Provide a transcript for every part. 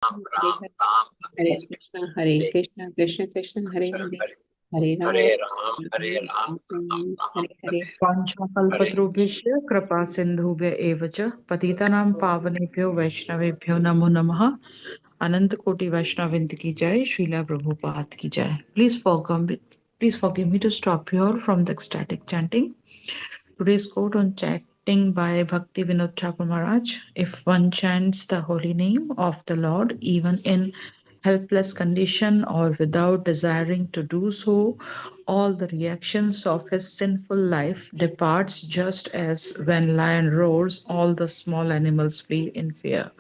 Ram, Ram, Ram, Hare Krishna, Krishna Krishna, Hare Hare, Hare Ram, Hare Ram, Hare Ram, Ram, Ram, Hare Hare. वाञ्छाकल्पतरुभ्यश्च कृपा सिन्धुभ्य एव च पतितानां पावनेभ्यो वैष्णवेभ्यो नमो नमः। अनंत कोटि वैष्णविंद की जय, श्रीला प्रभुपाद की जय। Please forgive me to stop here from the ecstatic chanting. Today's quote on chanting by Bhakti Vinod Thakur Maharaj: if one chants the holy name of the Lord, even in helpless condition or without desiring to do so, all the reactions of his sinful life departs, just as when lion roars, all the small animals flee in fear.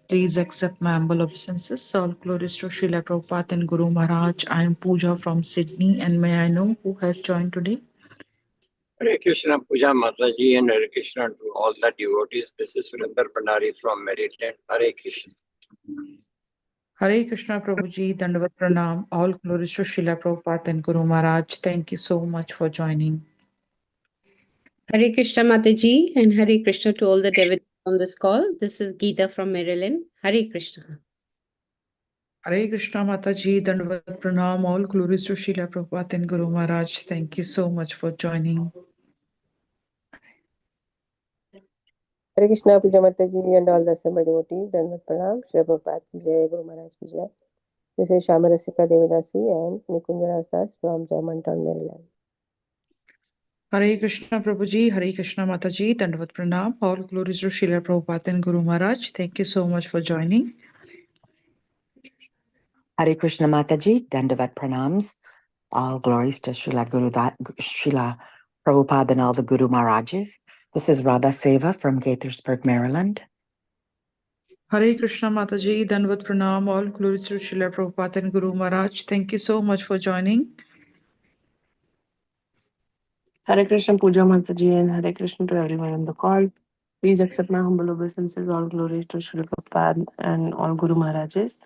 Please accept my humble obeisances. All glories to Srila Prabhupada and Guru Maharaj. I am Pooja from Sydney, and may I know who has joined today? Hare Krishna, Puja Mataji, and Hare Krishna to all the devotees. This is Surinder Pandari from Maryland. Hare Krishna. Hare Krishna Prabhuji, Dandavat Pranam. All glories to Srila Prabhupada and Guru Maharaj. Thank you so much for joining. Hare Krishna Mataji and Hare Krishna to all the devotees on this call. This is Geeta from Maryland. Hare Krishna. Hare Krishna Mataji, Dandavat Pranam. All glories to Srila Prabhupada and Guru Maharaj. Thank you so much for joining. Hare Krishna, Puja Mataji, and all the assembled devotees. Dandavat Pranam, Shri Prabhupada ki jai, Guru Maharaj ki jai. This is Shamarasika Devidasi and Nikunja Das from Germantown, Maryland. Hare Krishna Prabhuji, Hare Krishna Mataji, Dandavat Pranam. All glories to Srila Prabhupada and Guru Maharaj. Thank you so much for joining. Hare Krishna Mataji, Dandavat Pranams. All glories to Srila Prabhupada and all the Guru Maharajas. This is Radha Seva from Gaithersburg, Maryland. Hare Krishna Mataji, Dandavat Pranam. All glories to Srila Prabhupada and Guru Maharaj. Thank you so much for joining. Hare Krishna, Puja Mataji, and Hare Krishna to everyone on the call. Please accept my humble obeisances. All glories to Sri Prabhupada and all Guru Maharajas.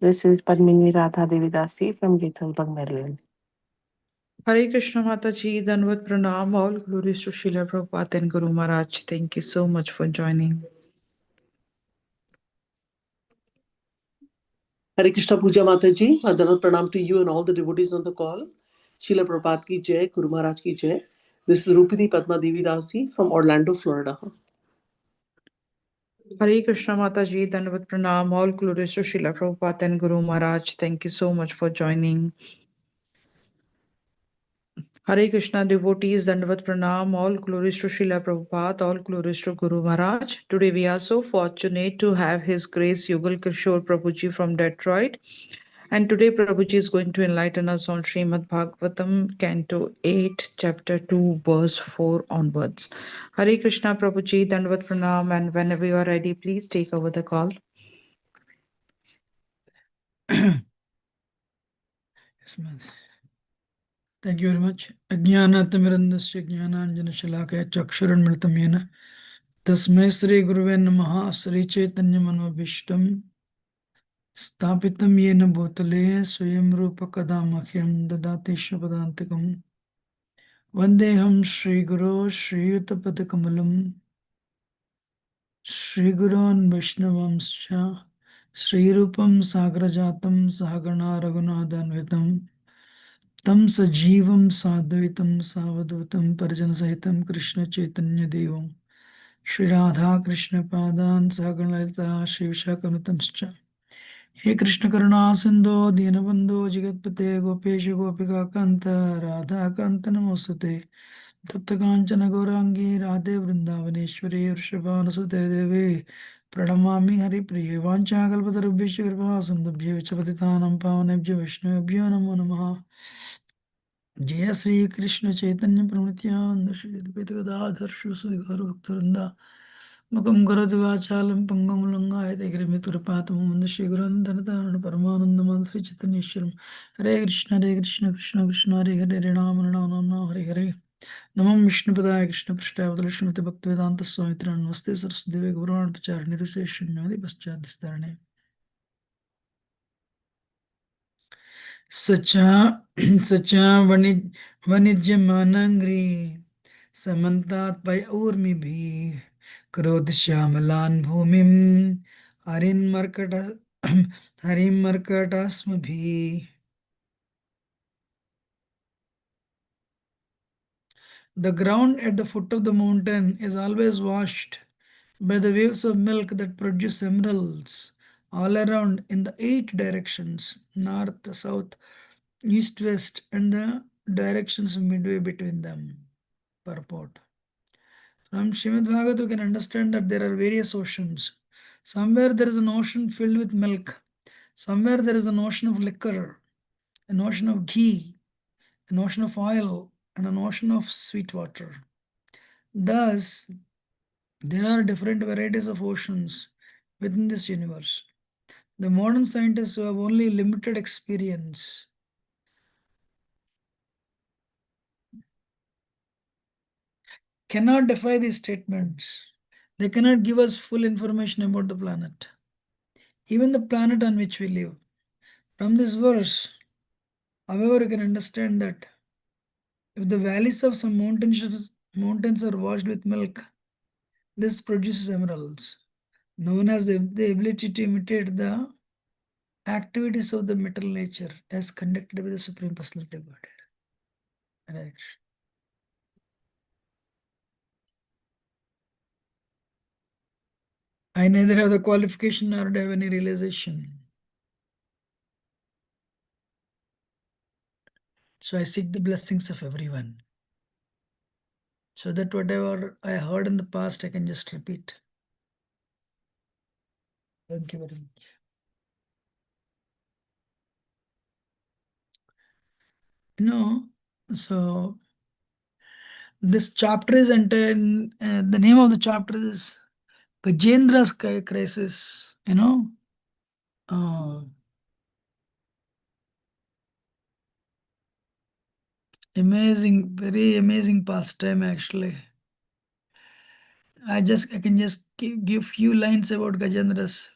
This is Padmini Radha Devidasi from Gaithersburg, Maryland. Hare Krishna Mataji, Dandavat Pranam. All glories to Srila Prabhupada and Guru Maharaj. Thank you so much for joining. Hare Krishna Puja Mataji, Dandavat Pranam to you and all the devotees on the call. Srila Prabhupada ki jai, Guru Maharaj ki jai. This is Rupini Padma Devi Dasi from Orlando, Florida. Hare Krishna Mataji, Dandavat Pranam. All glories to Srila Prabhupada and Guru Maharaj. Thank you so much for joining. Hare Krishna devotees, Dandavat Pranam. All glories to Srila Prabhupada. All glories to Guru Maharaj. Today we are so fortunate to have His Grace Yugal Kishore Prabhuji from Detroit. And today Prabhuji is going to enlighten us on Srimad Bhagvatam, Canto 8, Chapter 2, Verse 4 onwards. Hare Krishna Prabhuji, Dandavat Pranam, and whenever you are ready, please take over the call. Yes, ma'am. Thank you very much. Ajnanaatimirandasya jnananjana shalakaya chakshuranmritam yena tasmai Sri Guruve namaha Sri Chaitanya manobhishtam स्थापितं येन भूतले स्वयं रूपकदामह्यं ददाति स्वपदान्तिकं वन्देऽहं श्रीगुरो श्रीयुतपदकमलं श्रीगुरोन् वैष्णवांश्च श्रीरूपं सागरजातं सहगणा रघुनाथान्वितं तं सजीवं साद्वैतं सावधूतं परिजनसहितं कृष्णचैतन्यदेवं श्रीराधाकृष्णपादान् सहगणललिता श्रीविशाखनुतंश्च हे कृष्ण करुणा सिंधु दीनबंधु जगतपते गोपेश गोपिका कांत राधा कांत नमोस्तुते तप्त कांचन गौरांगी राधे वृंदावनेश्वरी वृषभानुसुते देवे प्रणमामि हरिप्रिये वाञ्छाकल्पतरुभ्यश्च कृपा सिन्धुभ्यो च पतितानां पावनेभ्यो वैष्णवेभ्यो नमो नमः। जय श्री कृष्ण चैतन्य प्रनित्यानंद श्री अद्वैत गदाधर श्री भक्तवृंदा मुखं करोति वाचालं पङ्गुं लङ्घयते गिरिमितुरपातमं श्रीगुरुन्दनतारण परमानन्दमां श्री चैतन्येश्वरं हरे कृष्ण कृष्ण कृष्ण हरे हरे हरे राम राम हरे हरे नमो विष्णुपदाय कृष्णपृष्ठाय वदलक्ष्मीते भक्तिवेदान्तस्वामित्राय नमस्ते सरस्वती गौरवाणी प्रचारिणे ऋषेशून्यादि पश्चादधिस्तारणे सचा वाणिज्यमानांग्री समन्तात् पय ऊर्मिभिः करोति श्यामलान् भूमिं हरिन्मर्कट Harim Markatasmabhi. The ground at the foot of the mountain is always washed by the waves of milk that produce emeralds all around in the 8 directions, north, south, east, west, and the directions midway between them. Purport. From Srimad Bhagavatam, we can understand that there are various oceans. Somewhere there is an ocean filled with milk. Somewhere there is an ocean of liquor, an ocean of ghee, an ocean of oil, and an ocean of sweet water. Thus, there are different varieties of oceans within this universe. The modern scientists who have only limited experience cannot defy these statements. They cannot give us full information about the planet, even the planet on which we live. From this verse, however, you can understand that if the valleys of some mountains are washed with milk, this produces emeralds, known as the ability to imitate the activities of the metal nature as conducted by the Supreme Personality of Godhead. Right. I neither have the qualification nor do I have any realization. So I seek the blessings of everyone, so that whatever I heard in the past, I can just repeat. Thank you very much. So this chapter is the name of the chapter is Gajendra's crisis. Amazing, very amazing pastime actually. I can just give few lines about Gajendra's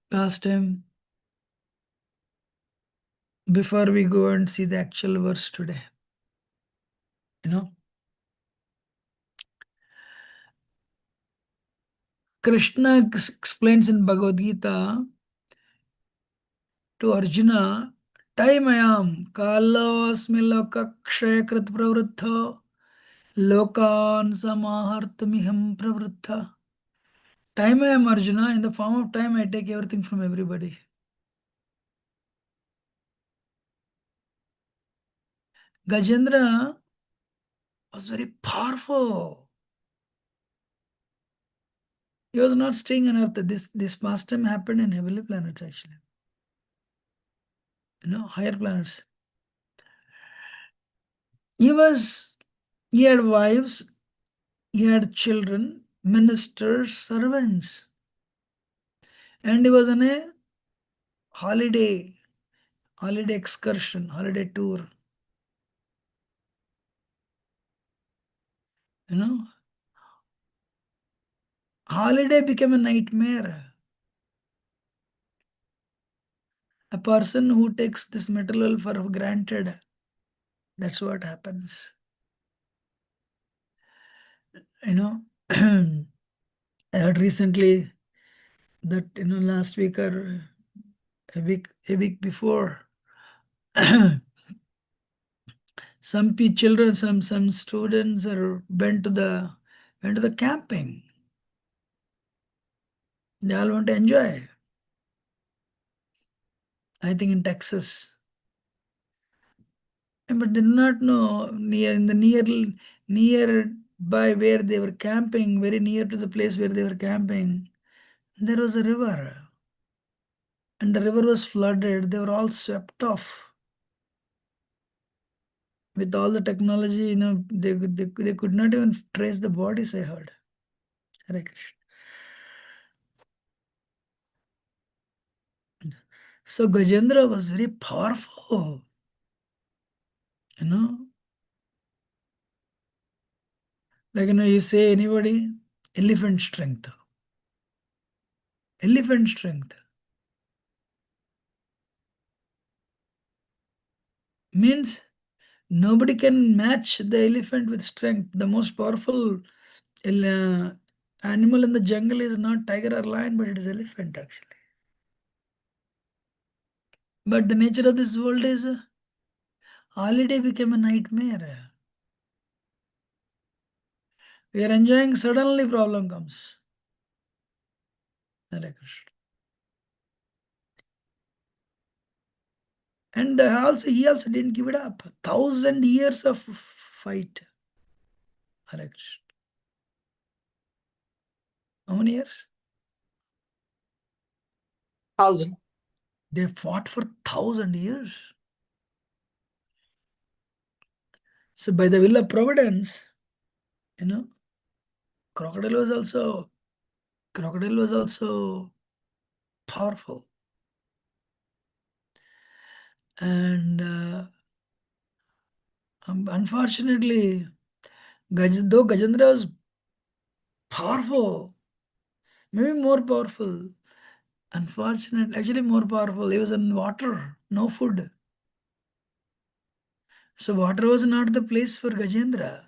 pastime before we go and see the actual verse today. Krishna explains in Bhagavad Gita to Arjuna, time I am, kalasmi loka kshayakrit pravrittha, lokan samahartamiham pravrittha. Time I am, Arjuna, in the form of time I take everything from everybody. Gajendra was very powerful. He was not staying on earth. This pastime happened in heavenly planets actually. Higher planets. He had wives, he had children, ministers, servants. And he was on a holiday excursion, holiday tour. Holiday became a nightmare. A person who takes this material for granted, that's what happens. I heard recently that last week or a week before, some children, some students went to the camping. They all want to enjoy. I think in Texas. But they did not know nearby where they were camping, very near to the place where they were camping, there was a river. And the river was flooded. They were all swept off. With all the technology, they could not even trace the bodies, I heard. Hare Krishna. So Gajendra was very powerful. Like, you say anybody, elephant strength. Elephant strength. Means nobody can match the elephant with strength. The most powerful animal in the jungle is not tiger or lion, but it is elephant actually. But the nature of this world is holiday became a nightmare. We are enjoying, suddenly problem comes. Hare Krishna. And he also didn't give it up. 1,000 years of fight. Hare Krishna. How many years? 1,000. They fought for 1,000 years. So by the will of providence, crocodile was also powerful. And unfortunately, though Gajendra was powerful, maybe more powerful, actually more powerful, he was in water, no food. So water was not the place for Gajendra.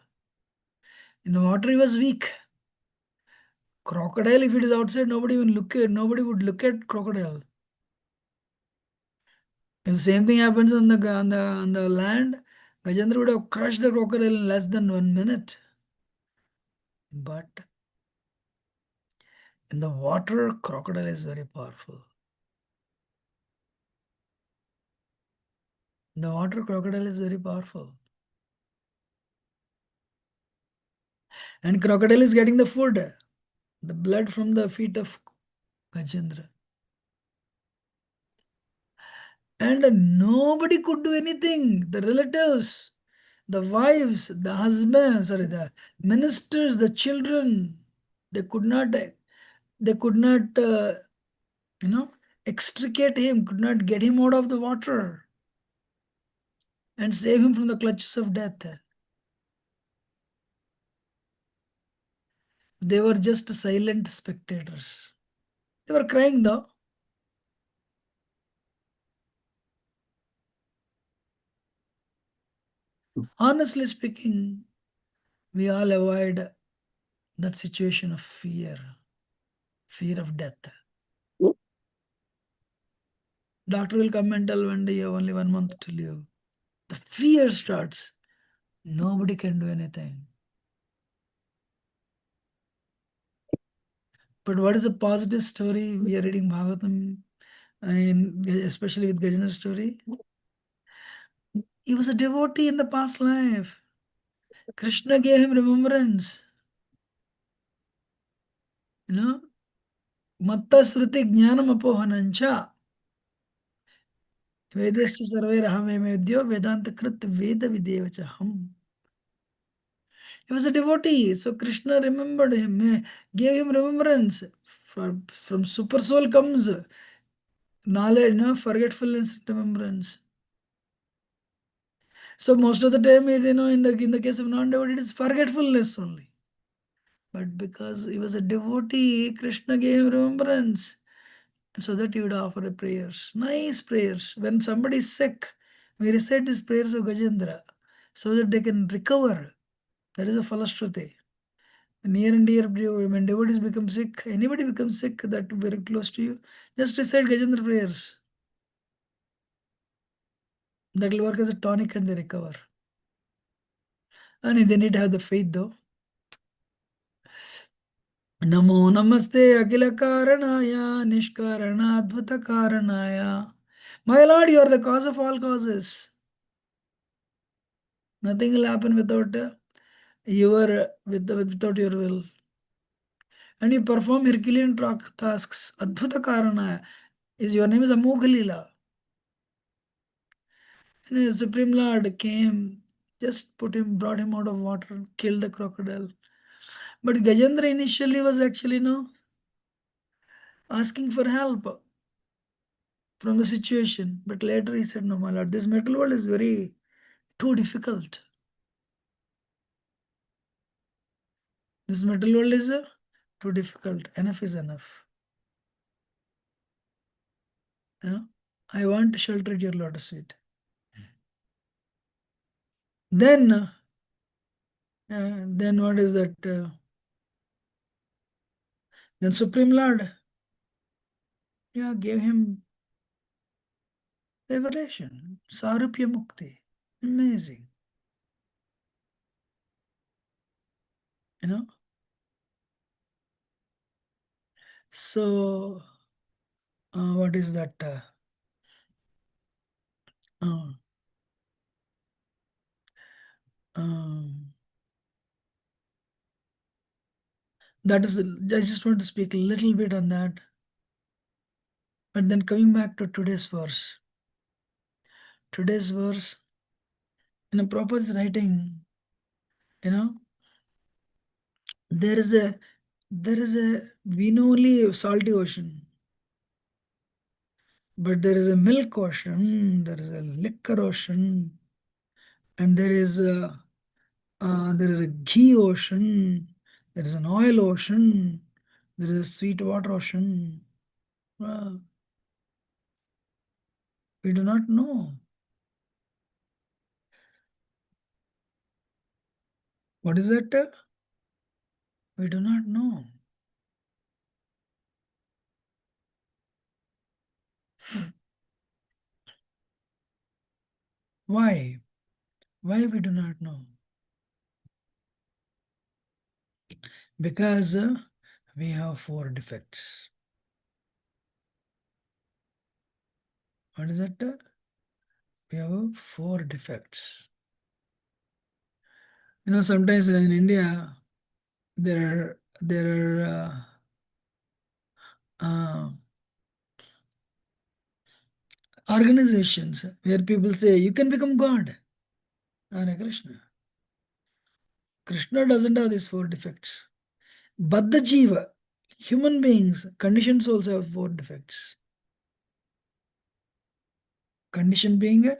In the water he was weak. Crocodile, if it is outside, nobody would look at crocodile. If the same thing happens on the land, Gajendra would have crushed the crocodile in less than 1 minute. But in the water, crocodile is very powerful. In the water, crocodile is very powerful. And crocodile is getting the food, the blood from the feet of Gajendra. And nobody could do anything. The relatives, the wives, the husbands, the ministers, the children, they could not extricate him, could not get him out of the water and save him from the clutches of death. They were just silent spectators. They were crying though. Honestly speaking, we all avoid that situation of fear of death. Doctor will come and tell one day you have only 1 month to live. The fear starts. Nobody can do anything. But what is a positive story? We are reading Bhagavatam, and especially with Gajendra's story. He was a devotee in the past life. Krishna gave him remembrance. Matta sruti jnanam apohanancha. Vedasya sarvairaham Vedanta krit veda videvachaham. He was a devotee, so Krishna remembered him, gave him remembrance. From super soul comes knowledge, forgetfulness, remembrance. So most of the time, in the case of non-devotee, it is forgetfulness only. But because he was a devotee, Krishna gave him remembrance, so that he would offer prayers, nice prayers. When somebody is sick, we recite these prayers of Gajendra, so that they can recover. That is a falashruti. Near and dear, when devotees become sick, anybody becomes sick that very close to you, just recite Gajendra prayers. That will work as a tonic and they recover. And they need to have the faith though. Namo Namaste Akila Karanaya Nishkarana Advata Karanaya. My Lord, you are the cause of all causes. Nothing will happen without without your will. And you perform Herculean tasks. Advata Karanaya. Your name is Amoghalila. And the Supreme Lord came, just brought him out of water, killed the crocodile. But Gajendra initially was actually asking for help from the situation. But later he said, no, my Lord, this metal world is too difficult. This metal world is too difficult. Enough is enough. I want to shelter at your lotus feet. Then what is that? Then Supreme Lord, gave him liberation, Sarupya Mukti. Amazing. So, what is that? That is, I just want to speak a little bit on that. But then coming back to today's verse. Today's verse, Prabhupada's writing, there is a, we know only salty ocean. But there is a milk ocean, there is a liquor ocean, and there is a ghee ocean, there is an oil ocean, there is a sweet water ocean. We do not know. What is that? We do not know. Why? Why we do not know? Because we have 4 defects. What is that? We have 4 defects. Sometimes in India, there are organizations where people say you can become God. Hare Krishna. Krishna doesn't have these 4 defects. But the Jiva, human beings, conditioned souls have 4 defects. Conditioned being,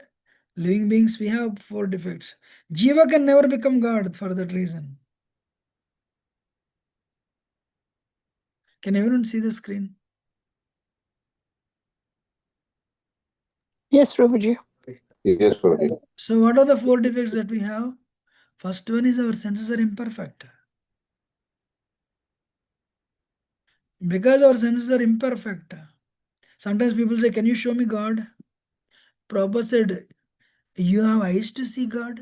living beings, we have 4 defects. Jiva can never become God for that reason. Can everyone see the screen? Yes, Prabhuji. Yes, Prabhuji. So what are the 4 defects that we have? First one is our senses are imperfect. Because our senses are imperfect. Sometimes people say, can you show me God? Prabhupada said, you have eyes to see God?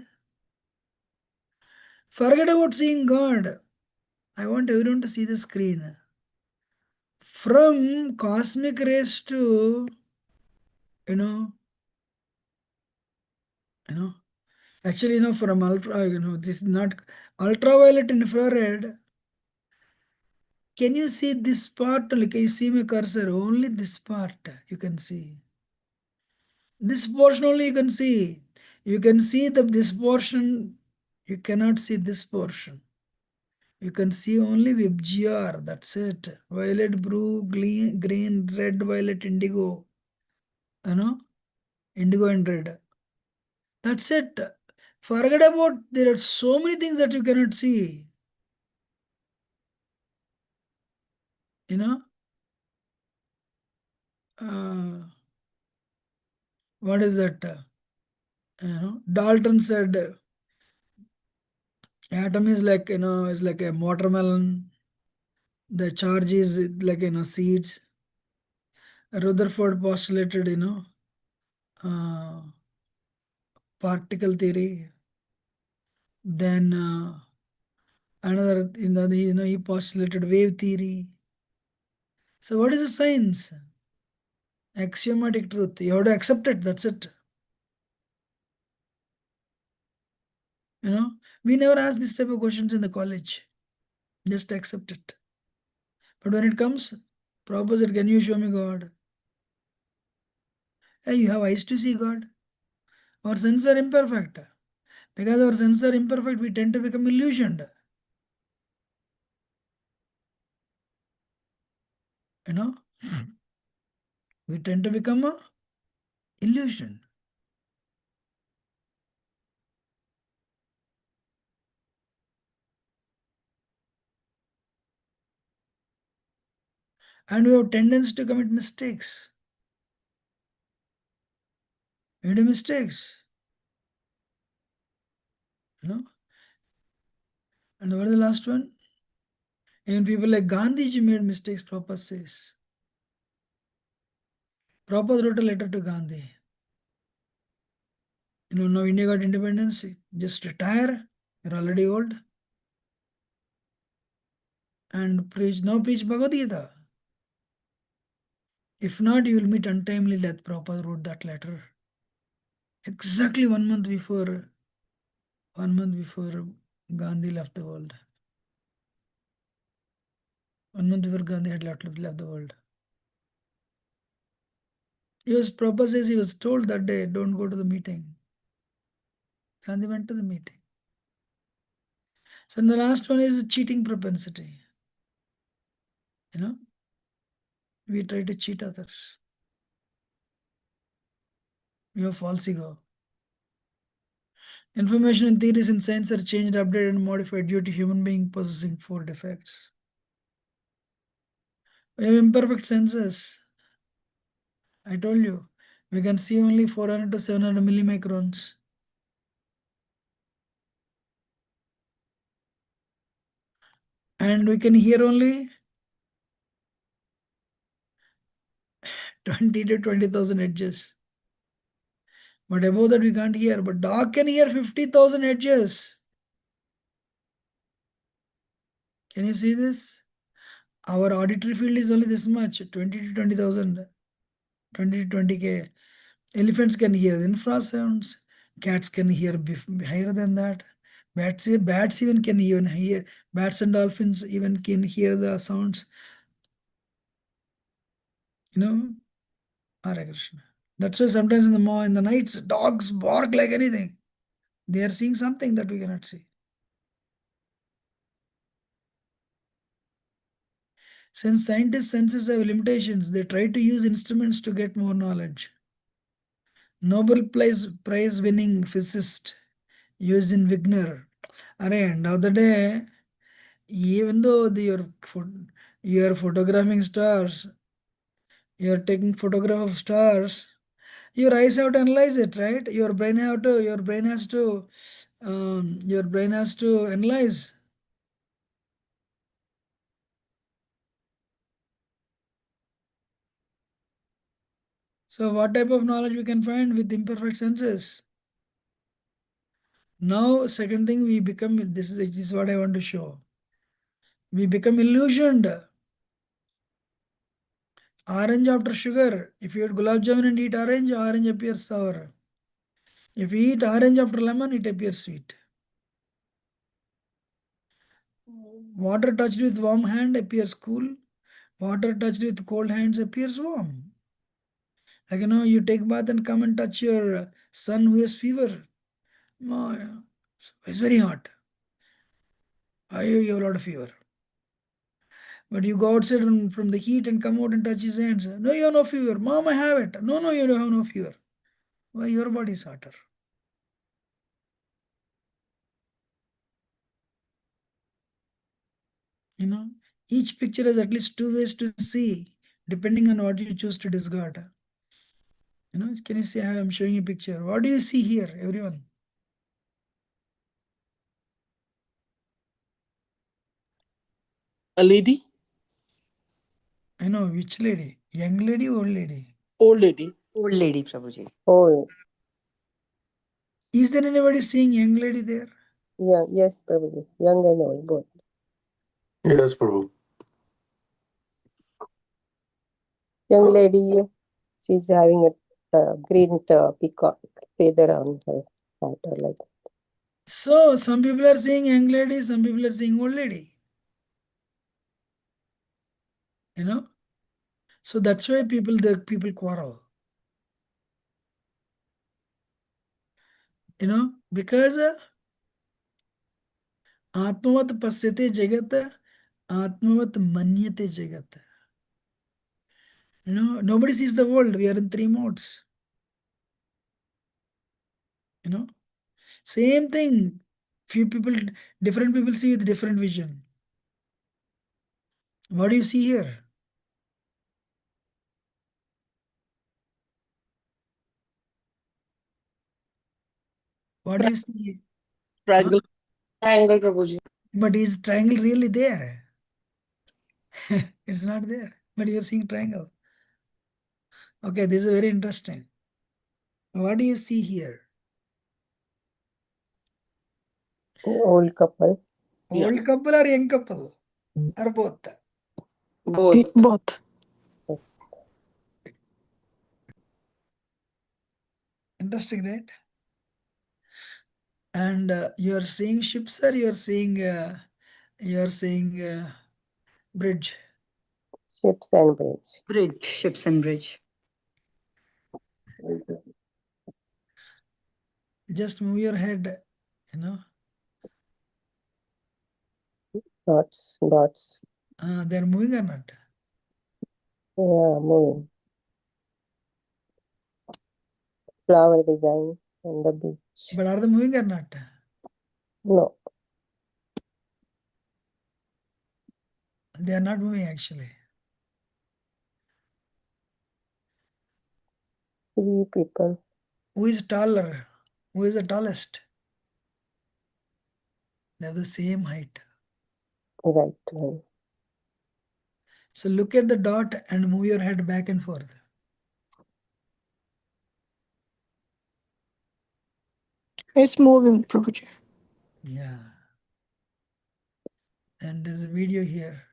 Forget about seeing God. I want everyone to see the screen. From cosmic rays to, actually, from ultra, this is not ultraviolet infrared. Can you see this part? Can you see my cursor? Only this part you can see. This portion only you can see. You can see this portion. You cannot see this portion. You can see only VibGR. That's it. Violet, blue, green, red, violet, indigo. Indigo and red. That's it. Forget about, there are so many things that you cannot see. What is that? Dalton said atom is like, is like a watermelon. The charge is like, seeds. Rutherford postulated, particle theory. Then another, he postulated wave theory. So what is the science? Axiomatic truth. You have to accept it. That's it. We never ask this type of questions in the college. Just accept it. But when it comes, Prabhupada said, can you show me God? Hey, you have eyes to see God. Our senses are imperfect. Because our senses are imperfect, we tend to become illusioned. We tend to become a illusion. And we have tendency to commit mistakes. We do mistakes. And what is the last one? Even people like Gandhiji made mistakes, Prabhupada says. Prabhupada wrote a letter to Gandhi. Now India got independence, just retire, you're already old. And preach Bhagavad Gita. If not, you will meet untimely death. Prabhupada wrote that letter. Exactly 1 month before Gandhi left the world. 1 month before Gandhi had left the world. Prabhupada says he was told that day, don't go to the meeting. Gandhi went to the meeting. So the last one is cheating propensity. We try to cheat others. We have false ego. Information and theories in science are changed, updated, and modified due to human being possessing 4 defects. We have imperfect senses. I told you, we can see only 400 to 700 millimicrons. And we can hear only 20 to 20,000 edges. But above that we can't hear. But dog can hear 50,000 edges. Can you see this? Our auditory field is only this much, 20 to 20,000, 20 to 20K. Elephants can hear infrasounds. Cats can hear higher than that. Bats even can hear. Bats and dolphins even can hear the sounds. Hare Krishna. That's why sometimes in the nights, dogs bark like anything. They are seeing something that we cannot see. Since scientists' senses have limitations, they try to use instruments to get more knowledge. Nobel Prize winning physicist Eugene Wigner. End of the day, even though you are photographing stars, you are taking photograph of stars, your eyes have to analyze it, right? Your brain has to analyze. So what type of knowledge we can find with imperfect senses? Now, second thing, we become, this is what I want to show. We become illusioned. Orange after sugar. If you eat gulab jamun and eat orange appears sour. If you eat orange after lemon, it appears sweet. Water touched with warm hand appears cool. Water touched with cold hands appears warm. Like, you take bath and come and touch your son who has fever. No, it's very hot. You have a lot of fever. But you go outside from the heat and come out and touch his hands. No, you have no fever. Mom, I have it. No, you don't have no fever. Why? Your body is hotter. Each picture has at least 2 ways to see, depending on what you choose to discard. Can you see how I'm showing you a picture? What do you see here, everyone? A lady? I know, which lady? Young lady, old lady? Old lady. Old lady, Prabhuji. Oh, Is there anybody seeing young lady there? yeah, yes, Prabhuji. Young and old, both. Yes, Prabhu. Young lady, she's having a green peacock feather on her hat or like that. So, some people are seeing young lady, some people are seeing old lady. So that's why people quarrel. Because Atmavat pasyate jagat, Atmavat manyate jagat. Nobody sees the world. We are in 3 modes. Same thing. Different people see with different vision. What do you see here? What do you see? Triangle. Triangle, Prabhuji. But is triangle really there? It's not there, but you're seeing triangle. Okay, this is very interesting. What do you see here? Old couple. Yeah. Old couple or young couple? Or both? Both. Both. Interesting, right? And you are seeing ships or you are seeing bridge? Ships and bridge. Bridge, ships and bridge. Just move your head, you know. Dots. They're moving or not? Yeah, moving. Flower design on the beach. But are they moving or not? No. They are not moving actually. 3 people. Who is taller? Who is the tallest? They have the same height. Right one. So look at the dot and move your head back and forth. It's moving, Prabhuji. Yeah. And there's a video here.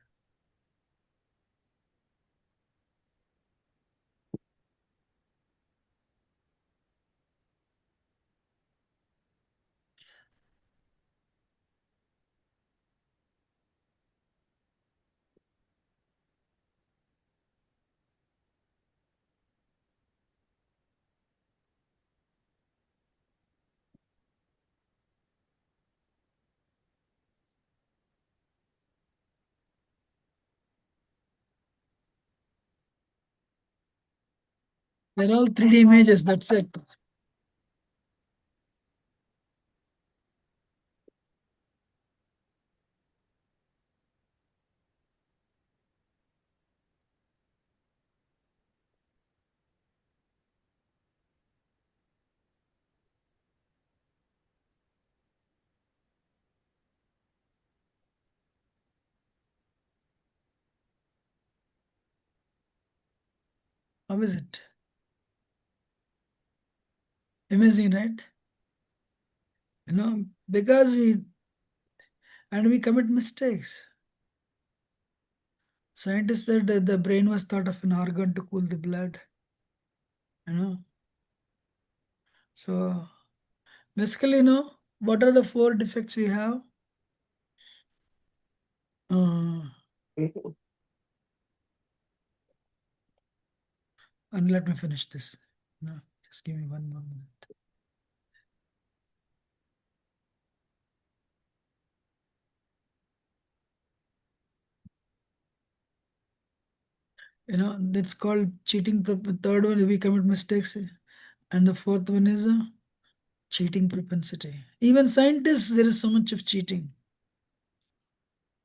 They're all 3D images, that's it. How is it? Amazing, right? You know, because we commit mistakes. Scientists said that the brain was thought of an organ to cool the blood. You know. So basically, what are the 4 defects we have? And let me finish this. No, just give me 1 more minute. That's called cheating. Third one, we commit mistakes. And the 4th one is cheating propensity. Even scientists, there is so much of cheating.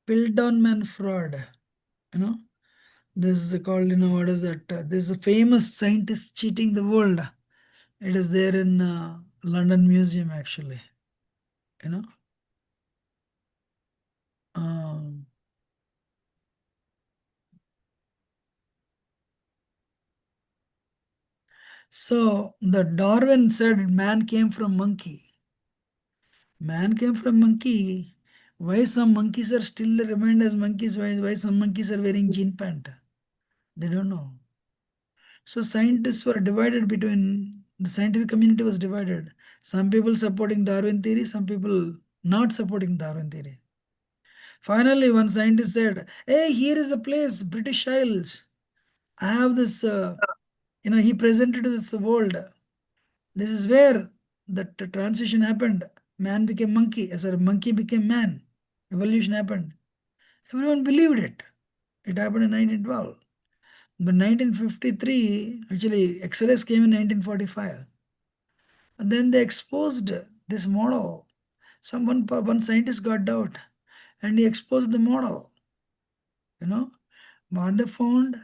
Piltdown fraud. This is called, what is that? There's a famous scientist cheating the world. It is there in London Museum, actually. Um, so the Darwin said man came from monkey. Man came from monkey. Why some monkeys are still remained as monkeys? Why some monkeys are wearing jean pant? They don't know. So scientists were divided between, the scientific community was divided. Some people supporting Darwin theory, some people not supporting Darwin theory. Finally, one scientist said, hey, here is a place, British Isles. I have this, he presented to this world. This is where the transition happened. Man became monkey, monkey became man. Evolution happened. Everyone believed it. It happened in 1912. But 1953, actually, X-rays came in 1945. And then they exposed this model. One scientist got doubt and he exposed the model. What they found,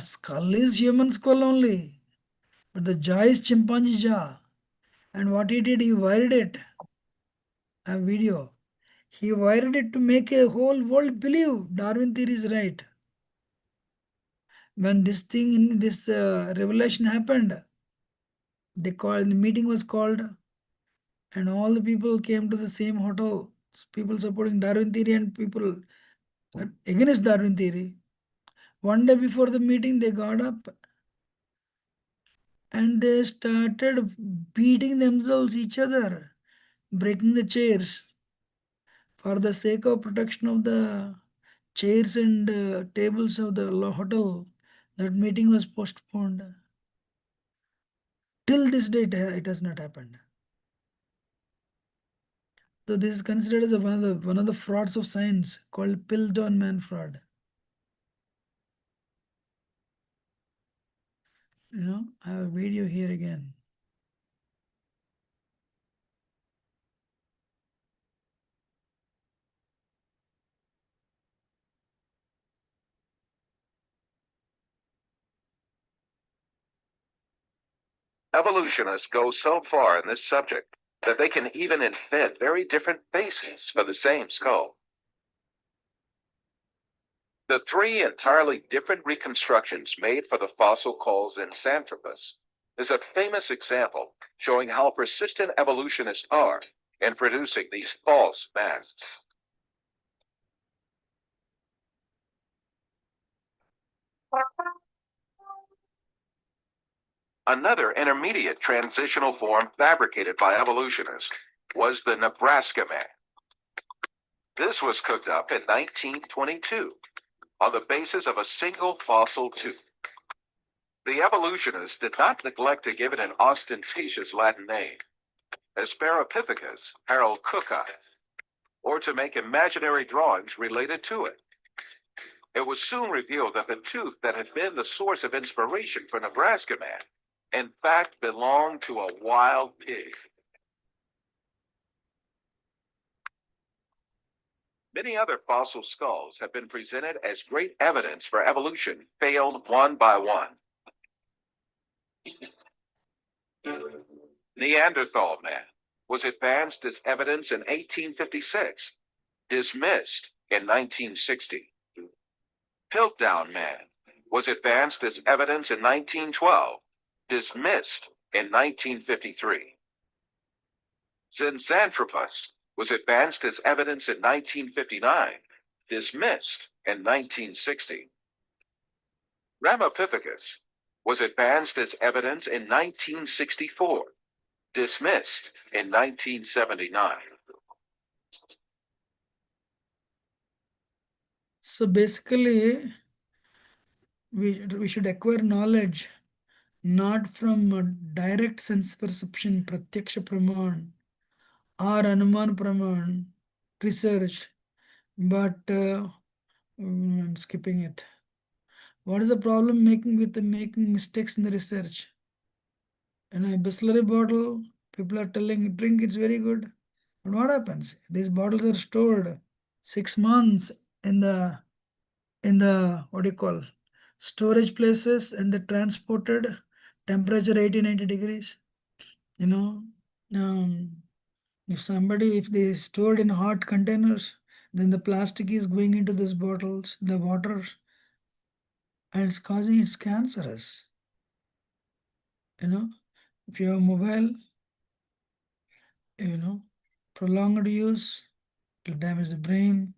skull is human skull only, but the jaw is chimpanzee jaw. And what he did, he wired it, a video. He wired it to make a whole world believe Darwin theory is right. When this thing in this revelation happened, the meeting was called, and all the people came to the same hotel. People supporting Darwin theory and people against Darwin theory. One day before the meeting, they got up and they started beating themselves, each other, breaking the chairs. For the sake of protection of the chairs and tables of the hotel, that meeting was postponed. Till this date, it has not happened. So this is considered as one of the frauds of science called Piltdown Man fraud. You know, I have a video here again. Evolutionists go so far in this subject that they can even invent very different faces for the same skull. The three entirely different reconstructions made for the fossil calls in Xanthropus is a famous example showing how persistent evolutionists are in producing these false masks. Another intermediate transitional form fabricated by evolutionists was the Nebraska man. This was cooked up in 1922 on the basis of a single fossil tooth. The evolutionists did not neglect to give it an ostentatious Latin name, Asparapithecus haralcucci, or to make imaginary drawings related to it. It was soon revealed that the tooth that had been the source of inspiration for Nebraska man in fact belonged to a wild pig. Many other fossil skulls have been presented as great evidence for evolution, failed one by one. Neanderthal man was advanced as evidence in 1856, dismissed in 1960. Piltdown man was advanced as evidence in 1912, dismissed in 1953. Xanthropus was advanced as evidence in 1959, dismissed in 1960. Ramapithecus was advanced as evidence in 1964, dismissed in 1979. So basically, we should acquire knowledge not from direct sense perception, pratyaksha praman, or anuman praman, research, but I'm skipping it. What is the problem making mistakes in the research? In a Bisleri bottle, people are telling drink, it's very good. But what happens? These bottles are stored 6 months in the what do you call storage places, and they're transported temperature 80-90 degrees. You know, if they stored in hot containers, then the plastic is going into these bottles, the water, and it's cancerous. You know, if you have a mobile, prolonged use, it'll damage the brain.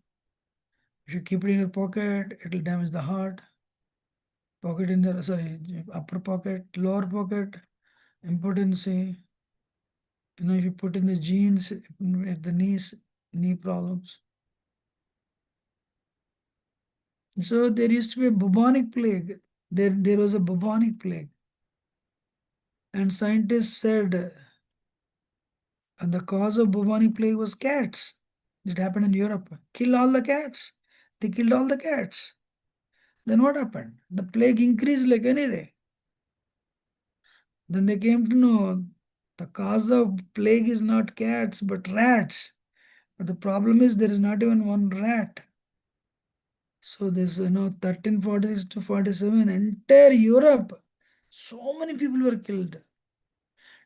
If you keep it in your pocket, it'll damage the heart. Upper pocket, lower pocket, impotency. If you put in the jeans at the knees, knee problems. So there used to be a bubonic plague. There was a bubonic plague. And scientists said the cause of bubonic plague was cats. It happened in Europe. Kill all the cats. They killed all the cats. Then what happened? The plague increased like anything. Then they came to know the cause of plague is not cats, but rats. But the problem is there is not even one rat. So this, 1346 to 47, entire Europe, so many people were killed.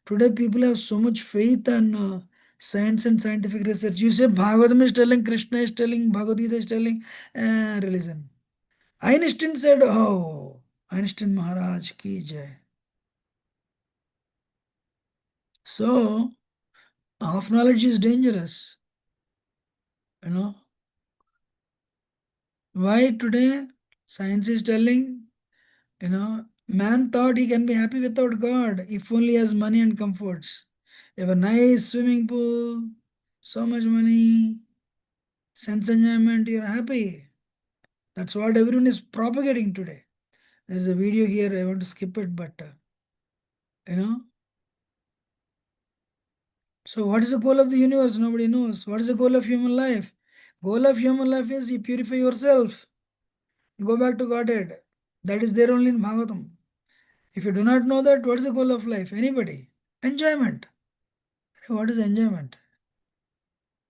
Today people have so much faith on science and scientific research. You say Bhagavatam is telling, Krishna is telling, Bhagavad Gita is telling, religion. Einstein said, oh, Einstein Maharaj ki jai. So, half knowledge is dangerous. You know. Why today science is telling, man thought he can be happy without God if only he has money and comforts. You have a nice swimming pool, so much money, sense enjoyment, you're happy. That's what everyone is propagating today. There's a video here, I want to skip it, but so what is the goal of the universe? Nobody knows. What is the goal of human life? Goal of human life is you purify yourself. Go back to Godhead. That is there only in Bhagavatam. If you do not know that, what is the goal of life? Anybody? Enjoyment. What is enjoyment?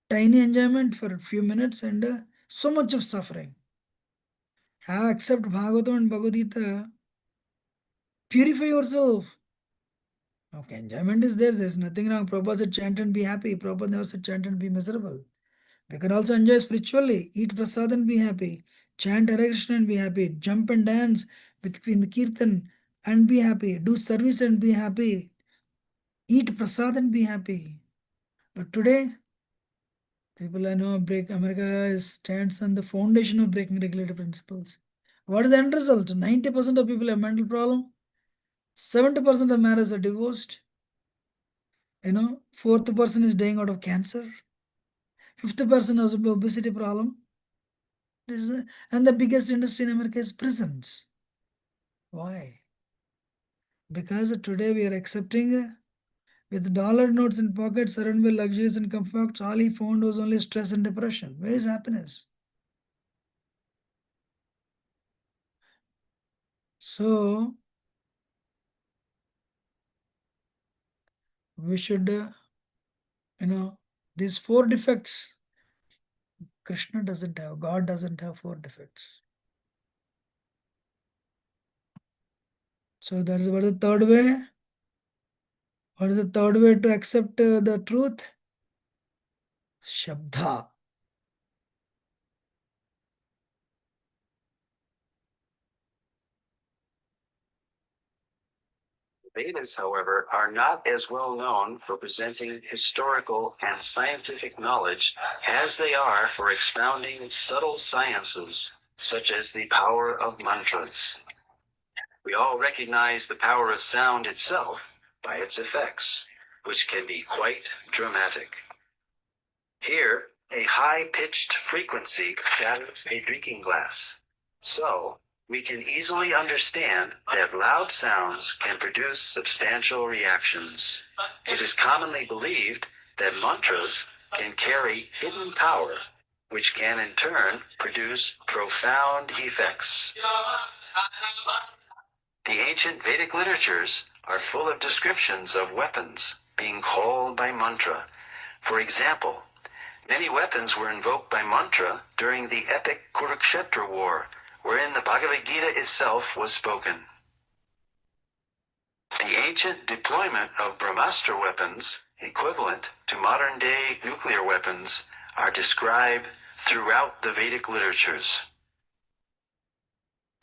Tiny enjoyment for a few minutes and so much of suffering. Accept Bhagavatam and Bhagavad Gita. Purify yourself. Okay, enjoyment is there. There's nothing wrong. Prabhupada said chant and be happy. Prabhupada never said chant and be miserable. We can also enjoy spiritually. Eat prasad and be happy. Chant Hare Krishna and be happy. Jump and dance between the kirtan and be happy. Do service and be happy. Eat prasad and be happy. But today, people I know America stands on the foundation of breaking regulatory principles. What is the end result? 90% of people have mental problem. 70% of marriages are divorced. Fourth person is dying out of cancer. Fifth person has obesity problem. And the biggest industry in America is prisons. Why? Because today we are accepting with dollar notes in pockets, surrounded by luxuries and comforts, all he found was only stress and depression. Where is happiness? So, we should, these 4 defects, Krishna doesn't have, God doesn't have 4 defects. So, that's what the third way. What is the third way to accept the truth? Shabda. Vedas, however, are not as well known for presenting historical and scientific knowledge as they are for expounding subtle sciences, such as the power of mantras. We all recognize the power of sound itself by its effects, which can be quite dramatic. Here, a high-pitched frequency shatters a drinking glass. So, we can easily understand that loud sounds can produce substantial reactions. It is commonly believed that mantras can carry hidden power, which can in turn produce profound effects. The ancient Vedic literatures are full of descriptions of weapons being called by mantra. For example, many weapons were invoked by mantra during the epic Kurukshetra war, wherein the Bhagavad Gita itself was spoken. The ancient deployment of Brahmastra weapons, equivalent to modern-day nuclear weapons, are described throughout the Vedic literatures.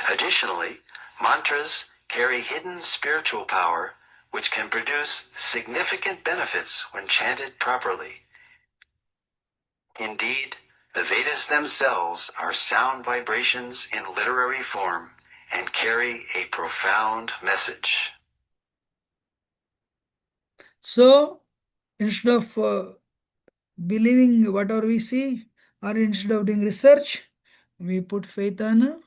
Additionally, mantras carry hidden spiritual power, which can produce significant benefits when chanted properly. Indeed, the Vedas themselves are sound vibrations in literary form and carry a profound message. So, instead of believing whatever we see, or instead of doing research, we put faith on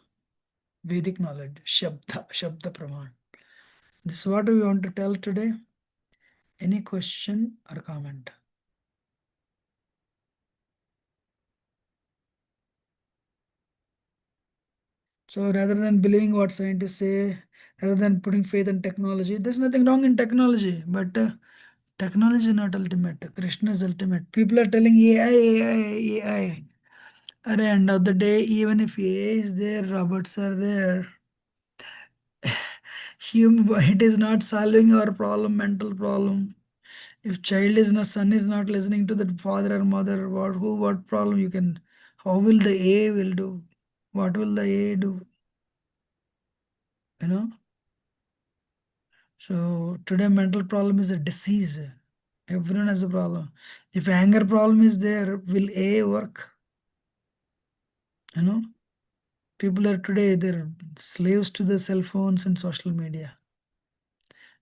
Vedic knowledge, Shabda Praman. This is what we want to tell today. Any question or comment? So rather than believing what scientists say, rather than putting faith in technology, there's nothing wrong in technology, but technology is not ultimate. Krishna is ultimate. People are telling AI. At the end of the day, even if AI is there, robots are there, it is not solving our problem, mental problem. If son is not listening to the father or mother, what problem you can, how will the A will do? What will the A do? You know? So today mental problem is a disease. Everyone has a problem. If anger problem is there, will A work? You know? People are today, they're slaves to the cell phones and social media.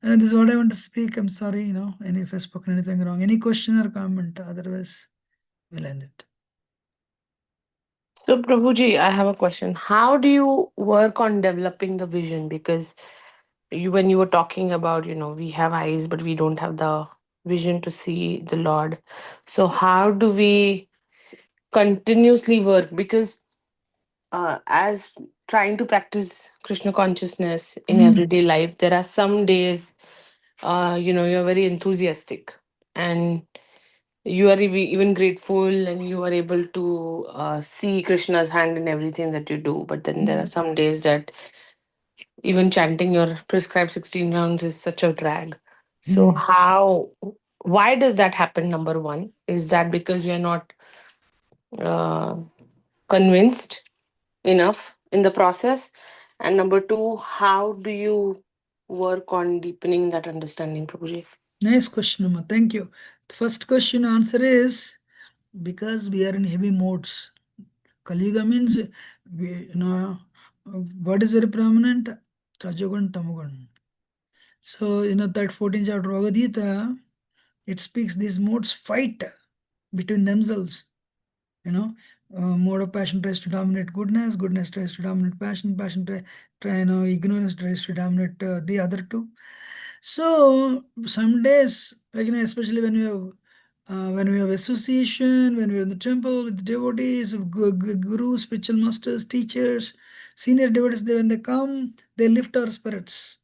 And this is what I want to speak. I'm sorry, and if I've spoken anything wrong. Any question or comment? Otherwise, we'll end it. So, Prabhuji, I have a question. How do you work on developing the vision? Because when you were talking about, we have eyes, but we don't have the vision to see the Lord. So, how do we continuously work? Because as trying to practice Krishna consciousness in everyday life, there are some days, you're very enthusiastic and you are even grateful and you are able to see Krishna's hand in everything that you do. But then there are some days that even chanting your prescribed 16 rounds is such a drag. So, why does that happen? Number one, is that because we are not uh, convinced enough in the process? And number two, how do you work on deepening that understanding, Prabhuji? Nice question, Amma. Thank you. The first question answer is because we are in heavy modes. Kali Yuga means, what is very prominent? Rajogun, Tamogun. So, that 14th chapter Bhagavad Gita, it speaks these modes fight between themselves. Mode of passion tries to dominate goodness, goodness tries to dominate passion, passion ignorance tries to dominate the other two. So some days, especially when we have association, when we're in the temple with devotees, gurus, spiritual masters, teachers, senior devotees, when they come, they lift our spirits.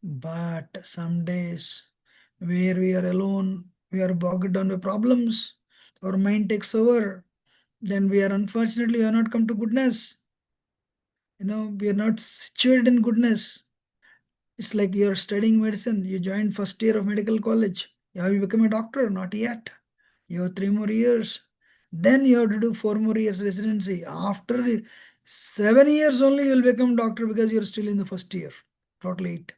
But some days where we are alone, we are bogged down by problems, our mind takes over, then we are not come to goodness. We are not situated in goodness. It's like you're studying medicine. You joined first year of medical college. Have you become a doctor? Not yet. You have 3 more years. Then you have to do 4 more years residency. After 7 years only you'll become doctor because you're still in the first year. Total 8.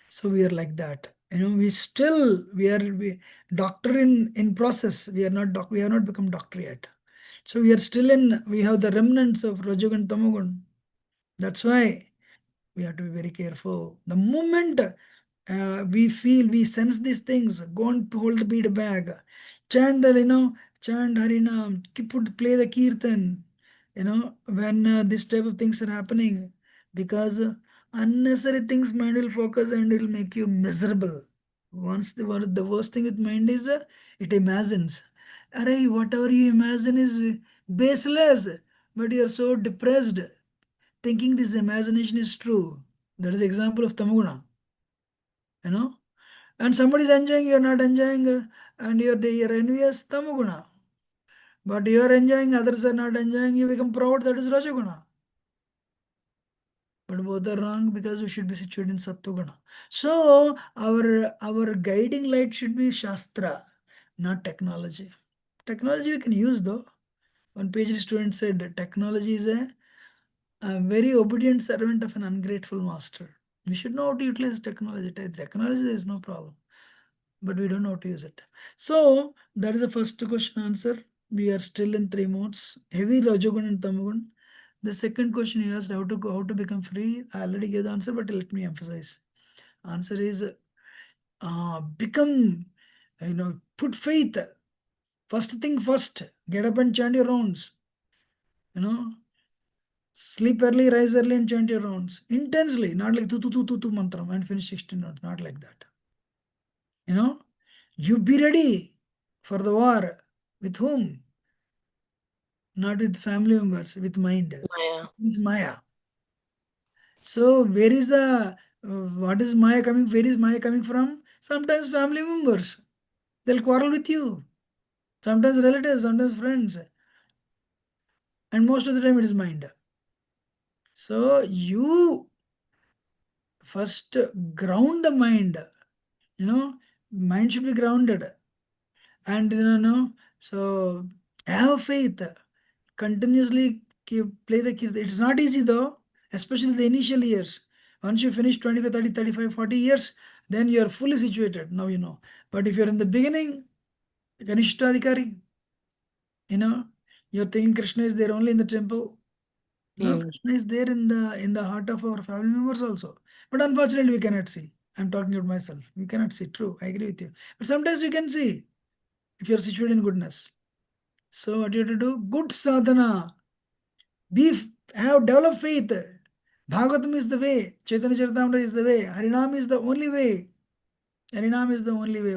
So we are like that. We are doctor in process. We have not become doctor yet. So we are still we have the remnants of Rajogun Tamogun. That's why we have to be very careful. The moment we sense these things, go and hold the bead bag, chant chant Harinam, play the Kirtan, when this type of things are happening, because unnecessary things mind will focus and it will make you miserable. Once the worst thing with mind is it imagines. Array, whatever you imagine is baseless, but you are so depressed, thinking this imagination is true. That is the example of Tamaguna. And somebody is enjoying, you are not enjoying, and you're envious, Tamaguna. But you are enjoying, others are not enjoying, you become proud, that is Rajaguna. But both are wrong because we should be situated in Sattva. So our guiding light should be Shastra, not technology. Technology we can use though. One PhD student said technology is a very obedient servant of an ungrateful master. We should know how to utilize technology. Technology, there is no problem, but we don't know how to use it. So that is the first question answer. We are still in 3 modes: heavy Rajogun and Tamagun. The second question you asked, how to become free. I already gave the answer, but let me emphasize. Answer is become, put faith. First thing first, get up and chant your rounds. Sleep early, rise early, and chant your rounds intensely, not like tu mantram and finish 16 rounds, not like that. You be ready for the war. With whom? Not with family members, with mind. Maya. It's Maya. So where is what is Maya coming? Where is Maya coming from? Sometimes family members, they'll quarrel with you. Sometimes relatives, sometimes friends. And most of the time it is mind. So you first ground the mind, Mind should be grounded. And so have faith. Continuously play the kirtan. It's not easy though, especially the initial years. Once you finish 25, 30, 35, 40 years, then you are fully situated. Now you know. But if you're in the beginning, Ganeshtadikari, you're thinking Krishna is there only in the temple. No, Krishna is there in the heart of our family members also. But unfortunately, we cannot see. I'm talking about myself. We cannot see. True, I agree with you. But sometimes we can see if you're situated in goodness. So what you have to do? Good sadhana. Develop faith. Bhagavatam is the way. Chaitanya Charitamrita is the way. Harinam is the only way. Harinam is the only way.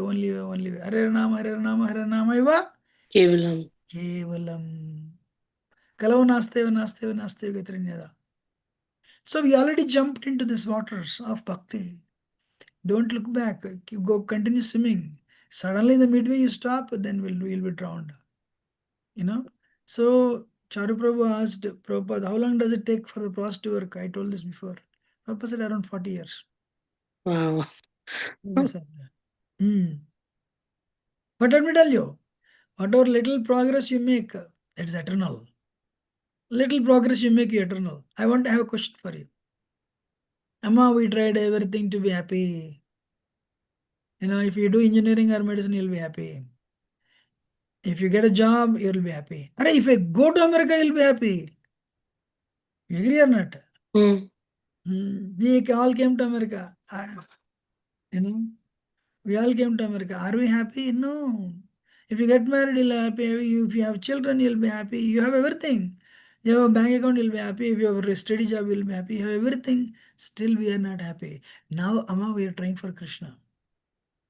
Hare Nama, Hare Nama, Hare Nama Iva. Kevalam. Kevalam. Kalau nasteva, nasteva, nasteva gatrinyada. So we already jumped into these waters of bhakti. Don't look back. Continue swimming. Suddenly in the midway you stop, then we'll be drowned. So Charu Prabhu asked Prabhupada, how long does it take for the process to work? I told this before. Prabhupada said around 40 years. Wow. But let me tell you, whatever little progress you make, it's eternal. Little progress you make, you eternal. I want to have a question for you. Amma, we tried everything to be happy. If you do engineering or medicine, you'll be happy. If you get a job, you'll be happy. If I go to America, you'll be happy. You agree or not? We all came to America. We all came to America. Are we happy? No. If you get married, you'll be happy. If you have children, you'll be happy. You have everything. You have a bank account, you'll be happy. If you have a steady job, you'll be happy. You have everything. Still, we are not happy. Now, Amma, we are trying for Krishna.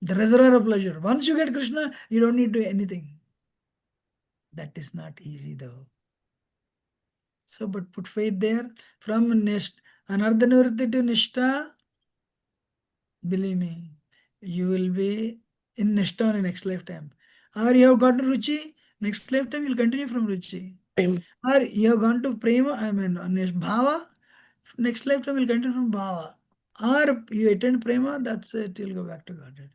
The reservoir of pleasure. Once you get Krishna, you don't need to do anything. That is not easy though. So, but put faith there. From Anardhanurti to Nishta, believe me, you will be in Nishta in the next lifetime. Or you have gotten Ruchi, next lifetime you'll continue from Ruchi. Or you have gone to Prema, Bhava, next lifetime you'll continue from Bhava. Or you attend Prema, that's it, you'll go back to Godhead.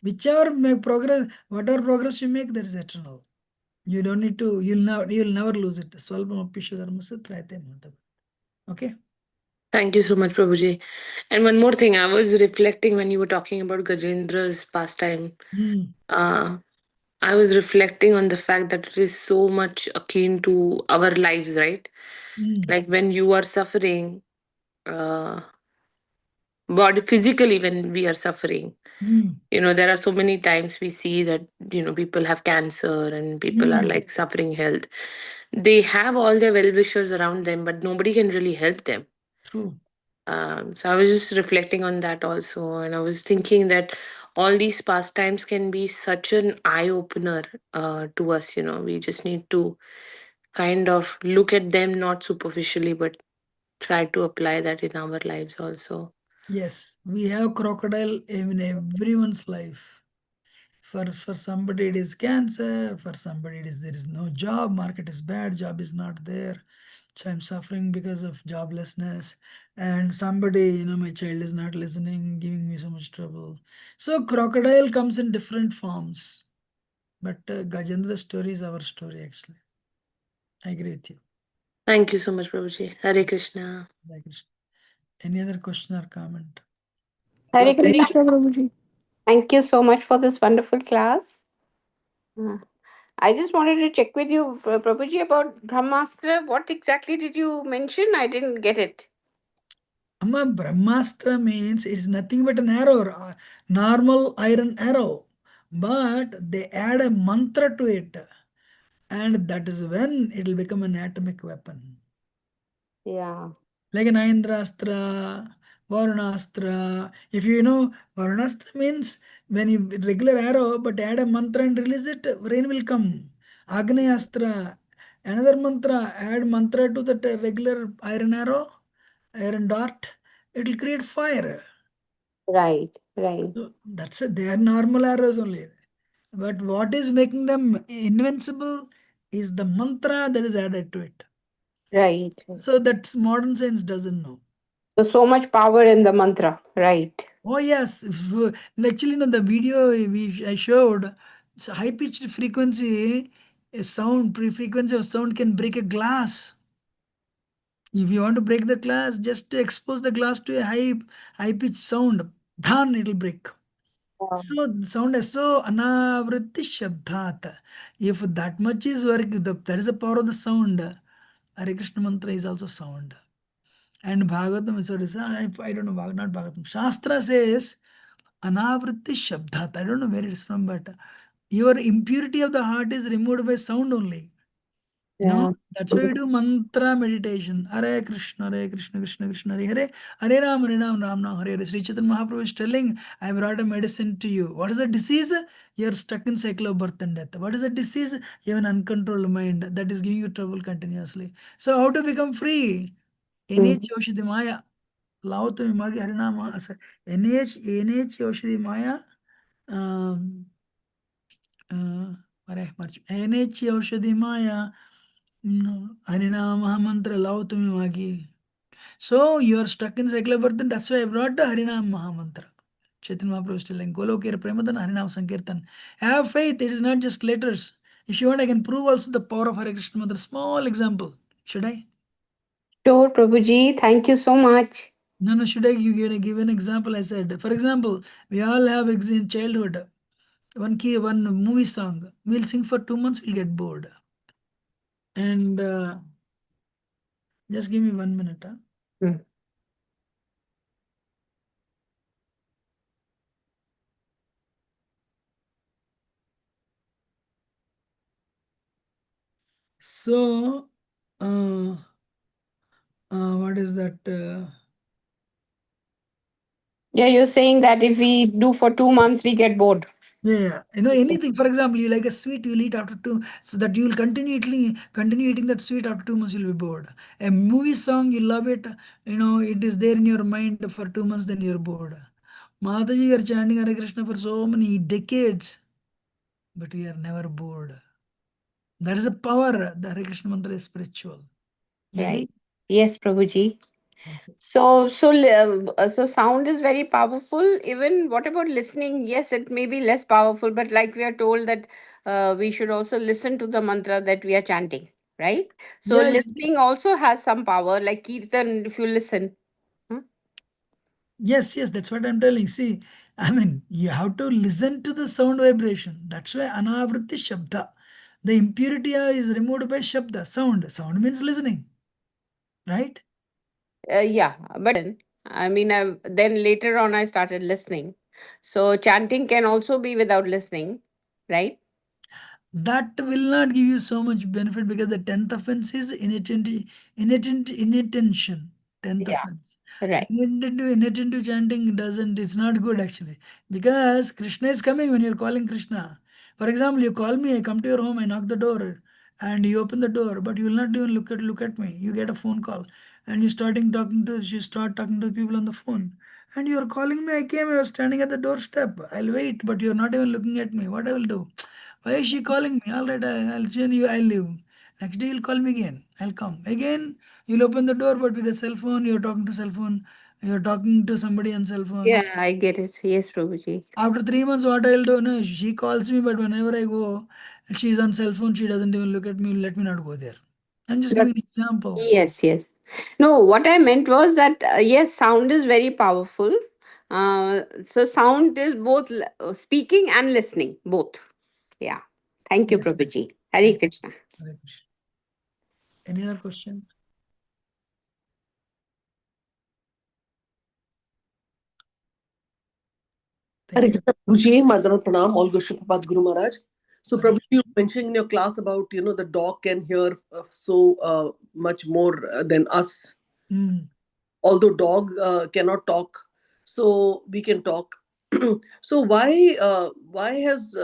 Whichever progress, whatever progress you make, that is eternal. You don't need to, you'll never lose it. Okay. Thank you so much, Prabhuji. And one more thing, I was reflecting when you were talking about Gajendra's pastime. I was reflecting on the fact that it is so much akin to our lives, right? Like when you are suffering, body physically, when we are suffering, there are so many times we see that, people have cancer and people are like suffering health. They have all their well-wishers around them, but nobody can really help them. True. So I was just reflecting on that also. And I was thinking that all these pastimes can be such an eye-opener to us, We just need to kind of look at them, not superficially, but try to apply that in our lives also. Yes, we have crocodile in everyone's life. For somebody it is cancer, for somebody there is no job, market is bad, job is not there. So I'm suffering because of joblessness. And somebody, my child is not listening, giving me so much trouble. So crocodile comes in different forms. But Gajendra's story is our story actually. I agree with you. Thank you so much, Prabhuji. Hare Krishna. Hare Krishna. Any other question or comment? Hare Krishna, Prabhuji. Thank you so much for this wonderful class. I just wanted to check with you, Prabhuji, about Brahmastra. What exactly did you mention? I didn't get it. Amma, Brahmastra means it's nothing but an arrow, normal iron arrow. But they add a mantra to it. And that is when it will become an atomic weapon. Yeah. Like an Aindrastra, Varunastra. If you know, Varunastra means when you regular arrow, but add a mantra and release it, rain will come. Agnayastra, another mantra, add mantra to that regular iron arrow, iron dart, it will create fire. Right. So that's it. They are normal arrows only. But what is making them invincible is the mantra that is added to it. Right. So that modern science doesn't know. So much power in the mantra. Right. Oh yes, actually, the video I showed, so high pitched frequency, frequency of sound can break a glass. If you want to break the glass, just expose the glass to a high pitched sound. Done, it'll break. So the sound is so anavritti shabdhat. If that much is work, that is the power of the sound. Hare Krishna mantra is also sound. And Bhagavatam, I don't know, not Bhagavatam. Shastra says anavritti shabdhat. I don't know where it's from, but your impurity of the heart is removed by sound only. That's why we do mantra meditation. Hare Krishna, Krishna Krishna, Hare Hare, Hare Ram, Ram Ram, Hare Hare. Sri Chaitanya Mahaprabhu is telling, I brought a medicine to you. What is the disease? You are stuck in cycle of birth and death. What is the disease? You have an uncontrolled mind that is giving you trouble continuously. So how to become free? NH Yoshidi Maya. Lauto Magi Harinama. NH Yoshidi Maya. NH Yoshidi Maya. Harinam Mahamantra Lao Tumi Magi. So you are stuck in cycle of birth, and that's why I brought the Harinam Mahamantra. Chaitanya Mahaprabhu is telling, Golokera Premadan Harinam Sankirtan. Have faith, it is not just letters. If you want, I can prove also the power of Hare Krishna Mantra. Small example. Should I? Sure, Prabhuji. Thank you so much. No, should I give an example? I said, for example, we all have in childhood one movie song. We'll sing for 2 months, we'll get bored. And just give me 1 minute. So, what is that? Yeah, you're saying that if we do for 2 months, we get bored. Yeah, anything. For example, you like a sweet, you'll eat after 2, so that you'll continue eating that sweet after 2 months, you'll be bored. A movie song, you love it, it is there in your mind for 2 months, then you're bored. Mataji, we are chanting Hare Krishna for so many decades, but we are never bored. That is the power. The Hare Krishna mantra is spiritual. You agree? Right. Yes, Prabhuji. Okay. So sound is very powerful. Even what about listening? Yes, it may be less powerful, but like we are told that we should also listen to the mantra that we are chanting, right? So Yeah, listening also has some power, like Kirtan, if you listen. yes, that's what I'm telling. See, I mean, you have to listen to the sound vibration. That's why anavritti shabda. The impurity is removed by shabda, sound. Sound means listening, right? Yeah, but then later on I started listening. So chanting can also be without listening, right? That will not give you so much benefit because the 10th offense is inattention. 10th Yeah, offense. right. Inattentive chanting it's not good actually. Because Krishna is coming when you're calling Krishna. For example, you call me, I come to your home, I knock the door, and you open the door, but you will not even look at me. You get a phone call, and you start talking to people on the phone. And you're calling me, I came, I was standing at the doorstep. I'll wait, but you're not even looking at me. What I will do? Why is she calling me? All right, I'll join you. I'll leave. Next day, you'll call me again. I'll come. Again, you'll open the door, but with a cell phone, you're talking to cell phone. You're talking to somebody on cell phone. Yeah, I get it. Yes, Prabhuji. After 3 months, what I'll do? No, she calls me, but whenever I go, and she's on cell phone, she doesn't even look at me. Let me not go there. I'm just giving an example. Yes. No, what I meant was that yes, sound is very powerful. So sound is both speaking and listening, both. Yeah. Thank you, Yes. Prabhuji. Hare Thank you. Krishna. Hare Krishna. Any other question? Hare Krishna, Prabhuji, Madhavat Pranam, all Gosha Prabhat Guru Maharaj. So, Prabhuji, you mentioned in your class about, the dog can hear so much more than us. Although dog cannot talk, so we can talk. So why has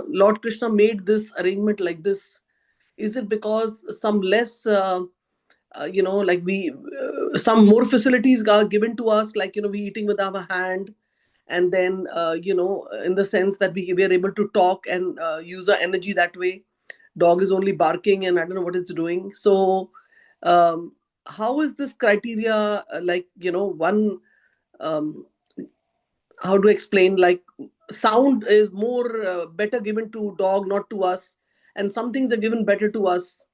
Lord Krishna made this arrangement like this? Is it because some less, like some more facilities are given to us, like, we eating with our hand, and then, in the sense that we are able to talk and use our energy that way. Dog is only barking and I don't know what it's doing. So, how is this criteria like, one, how to explain, like sound is more better given to dog, not to us, and some things are given better to us.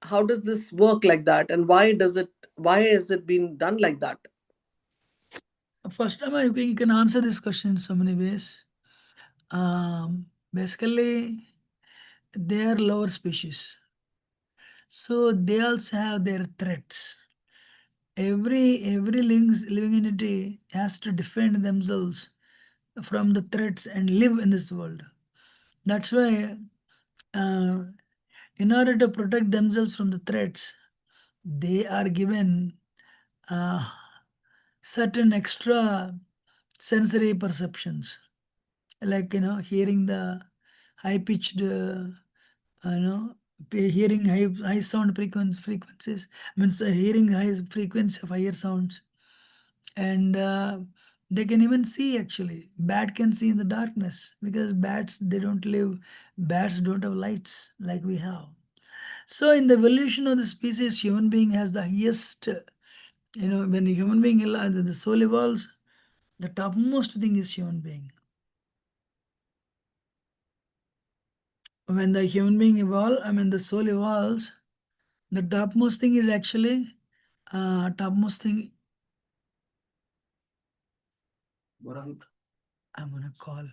How does this work like that, and why has it been done like that? First time you can answer this question in so many ways. Basically, they are lower species, so they also have their threats. Every living entity has to defend themselves from the threats and live in this world. That's why, in order to protect themselves from the threats, they are given certain extra sensory perceptions, like hearing the high pitched, hearing high sound frequencies, means hearing high frequency of higher sounds, and they can even see. Actually, bat can see in the darkness, because bats don't have lights like we have. So in the evolution of the species, human being has the highest, when the human being, the soul evolves, the topmost thing is human being. When the human being the soul evolves, the topmost thing is actually, topmost thing. Varun, I'm gonna call.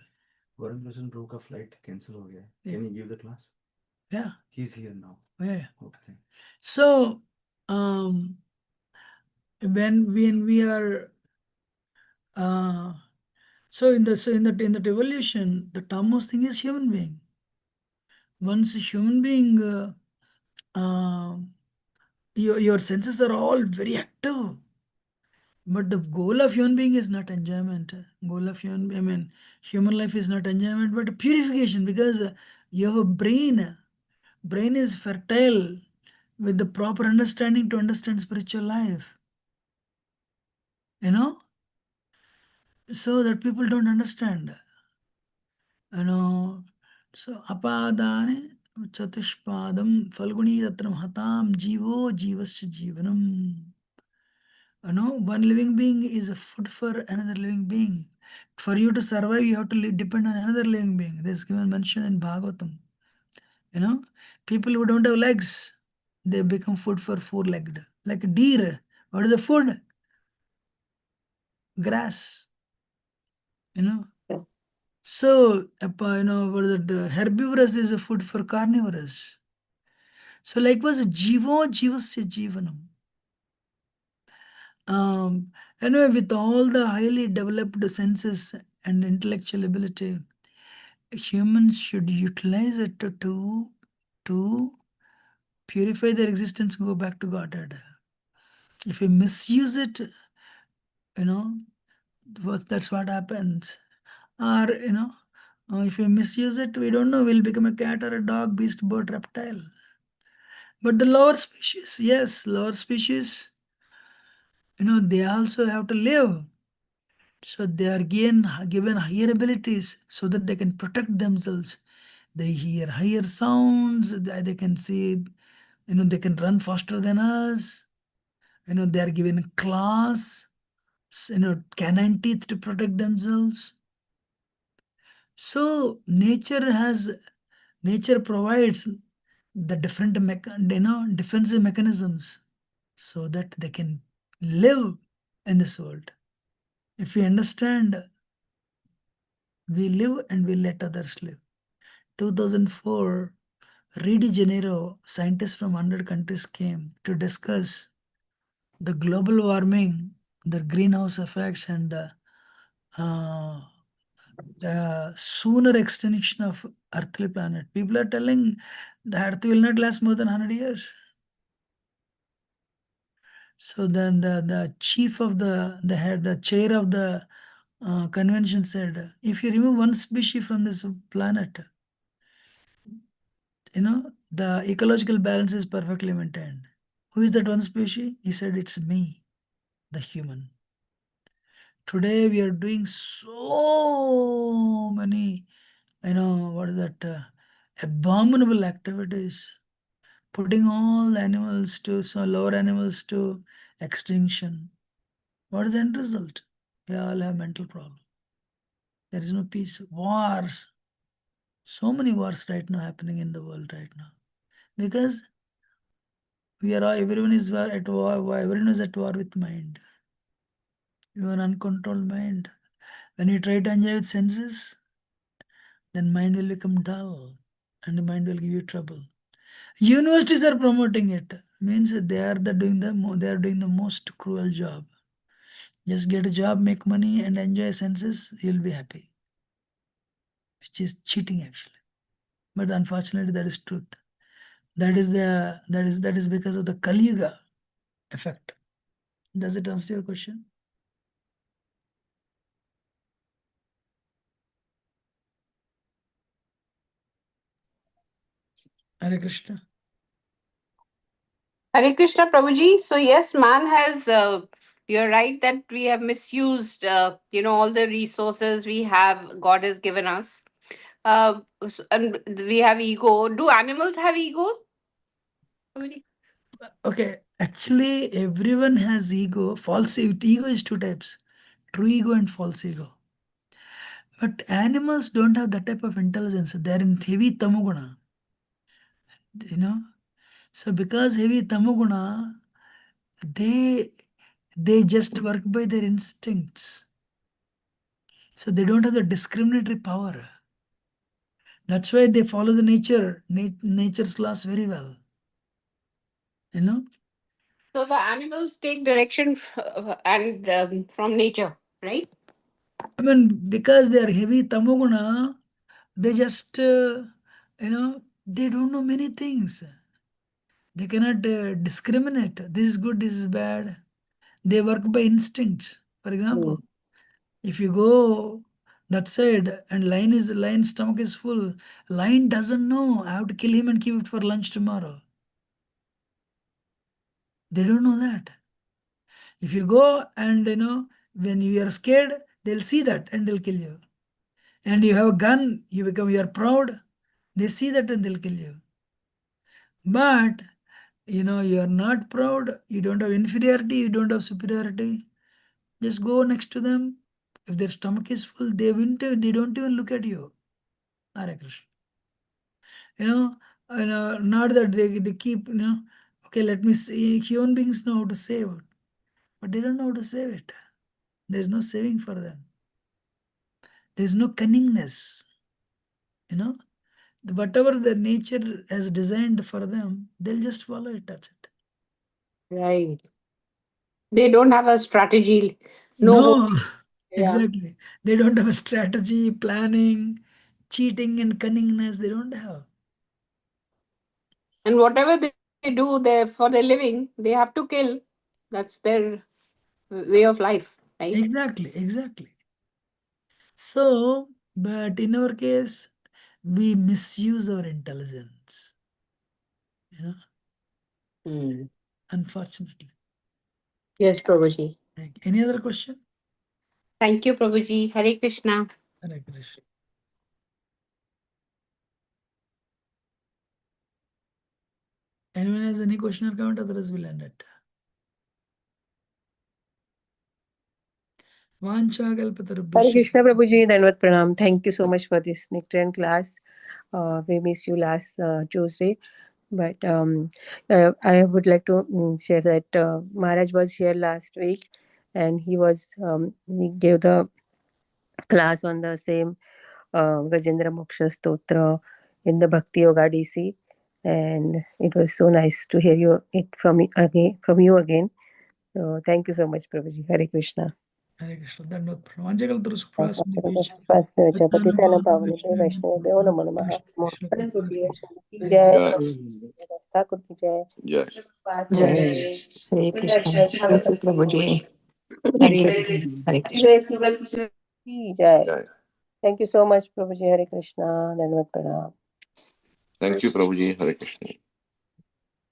Varun doesn't broke a flight, cancel ho gaya. Can you give the class? Yeah. He's here now. Yeah. Okay. So, when we are, so in that evolution, the topmost thing is human being. Once a human being, your senses are all very active. But the goal of human being is not enjoyment. Goal of human life is not enjoyment, but purification, because you have a brain. Brain is fertile with the proper understanding to understand spiritual life. So that people don't understand. So apadane chatushpadam falguni ratram hatam jivo jivasya jivanam. One living being is a food for another living being. For you to survive, you have to depend on another living being. This is given mention in Bhagavatam. People who don't have legs, they become food for four-legged. Like a deer. What is the food? Grass. So, what is it? Herbivorous is a food for carnivorous. So, likewise, jivo jivasya jivanam. Anyway, with all the highly developed senses and intellectual ability, humans should utilize it to purify their existence, go back to Godhead. If we misuse it, that's what happens. Or, if we misuse it, we don't know, we'll become a cat or a dog, beast, bird, reptile. But the lower species, yes, lower species, they also have to live. So they are given higher abilities so that they can protect themselves. They hear higher sounds, they can see, they can run faster than us. They are given claws, canine teeth to protect themselves. So nature provides the different defensive mechanisms so that they can live in this world. If we understand, we live and we let others live. 2004, Rio de Janeiro, scientists from 100 countries came to discuss the global warming, the greenhouse effects, and the sooner extinction of earthly planet. People are telling the earth will not last more than 100 years. So then the chief of the chair of the convention said, if you remove one species from this planet, the ecological balance is perfectly maintained. Who is that one species? He said, it's me, the human. Today we are doing so many, what is that, abominable activities, putting all the animals to, so lower animals to extinction. What is the end result? We all have mental problem. There is no peace. Wars. So many wars right now happening in the world right now. Because everyone is at war, everyone is at war with mind. You have an uncontrolled mind. When you try to enjoy with senses, then mind will become dull and the mind will give you trouble. Universities are promoting it. Means they are doing the most cruel job. Just get a job, make money and enjoy senses, you'll be happy. Which is cheating actually. But unfortunately that is truth. That is because of the Kali Yuga effect. Does it answer your question? Hare Krishna. Hare Krishna, Prabhuji. So yes, man has, you're right that we have misused, all the resources we have, God has given us. And we have ego. Do animals have ego, Prabhuji? Okay, actually everyone has ego. False ego is two types. True ego and false ego. But animals don't have that type of intelligence. They are in heavy tamoguna. So because heavy tamoguna, they just work by their instincts. So they don't have the discriminatory power. That's why they follow the nature's laws very well. So the animals take direction and from nature, right? I mean, because they are heavy tamoguna, they just, they don't know many things. They cannot discriminate. This is good, this is bad. They work by instincts. For example, if you go that side and lion's stomach is full, lion doesn't know I have to kill him and keep it for lunch tomorrow. They don't know that. If you go and when you are scared, they'll see that and they'll kill you. And you have a gun, you are proud, they see that and they'll kill you. But you are not proud, you don't have inferiority, you don't have superiority. Just go next to them. If their stomach is full, they don't even look at you. Hare Krishna. Not that they keep, okay, let me see. Human beings know how to save, but they don't know how to save it. There's no saving for them. There's no cunningness. Whatever the nature has designed for them, they'll just follow it. That's it. Right. They don't have a strategy. No, Yeah. exactly. They don't have a strategy, planning, cheating, and cunningness. They don't have. And whatever they do there for their living, they have to kill. That's their way of life, right? Exactly. So, but in our case, we misuse our intelligence. Unfortunately. Yes, Prabhuji. Any other question? Thank you, Prabhuji. Hare Krishna. Hare Krishna. Anyone has any question or comment? Otherwise, we'll end it. Hare Krishna, Prabhuji, Dandavat Pranam. Thank you so much for this Nectarian class. We missed you last Tuesday. But I would like to share that Maharaj was here last week and he gave the class on the same Gajendra Moksha Stotra in the Bhakti Yoga DC. And it was so nice to hear it from you again. So thank you so much, Prabhuji. Hare Krishna. Hare Krishna. Dandavat Pranam. Patitanam Pavanebhyo Vaishnavebhyo Namo Namaha. Jai Thakur ki jai. Jai. Hare Krishna. Thank you, Prabhuji. Thank you. Hare Krishna. Jai. Thank you so much, Prabhuji. Hare Krishna. Dandavat Pranam. Thank you, Prabhuji. Hare Krishna.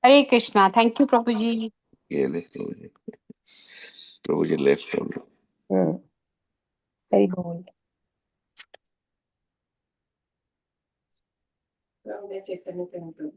Hare Krishna. Thank you, Prabhuji. Yeah, Prabhuji left from. Very bold.